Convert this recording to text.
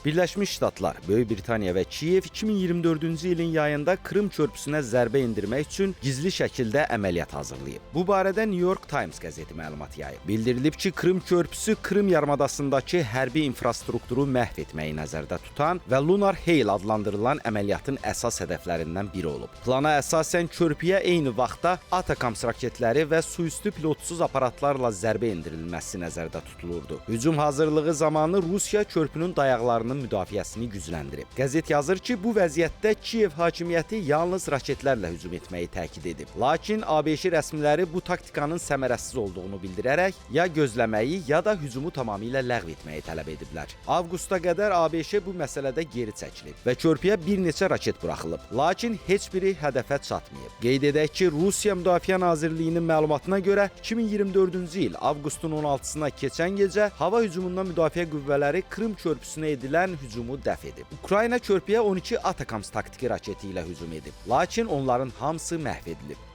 Birləşmiş Ştatlar, Böyük Britaniya və Kiyev 2024-cü ilin yayında Krım körpüsünə zərbə endirmək üçün gizli şəkildə əməliyyat hazırlayıb. Bu barədə New York Times qəzeti məlumat yayıb. Bildirilib ki, Krım körpüsü Krım yarımadasındakı hərbi infrastrukturu məhv etməyi nəzərdə tutan və Lunar Hail adlandırılan əməliyyatın əsas hədəflərindən biri olub. Plana əsasən körpüyə eyni vaxtda Atacams raketləri və suüstü pilotsuz aparatlarla zərbə endirilməsi nəzərdə tutulurdu. Hücum hazırlığı zamanı Rusiya körpünün dayaqlarını müdafiəsini gücləndirib. Qəzet yazır ki, bu vəziyyətdə Kiyev hakimiyyəti yalnız raketlərlə hücum etməyi təkid edib. Lakin ABŞ rəsmiləri bu taktikanın səmərəsiz olduğunu bildirərək ya gözləməyi, ya da hücumu tamamilə ləğv etməyi tələb ediblər. Avqusta qədər ABŞ bu məsələdə geri çəkilib və körpüyə bir neçə raket buraxılıb. Lakin heç biri hədəfə çatmayıb. Qeyd edək ki, Rusiya Müdafiə Nazirliyinin məlumatına görə 2024-cü il avqustun 16-sına keçən gecə hava hücumundan müdafiə qüvvələri Krım körpüsünə edilən hücumu dəf edib. Ukrayna körpüyə 12 Atacams taktiki raketi ilə hücum edib. Lakin onların hamısı məhv edilib.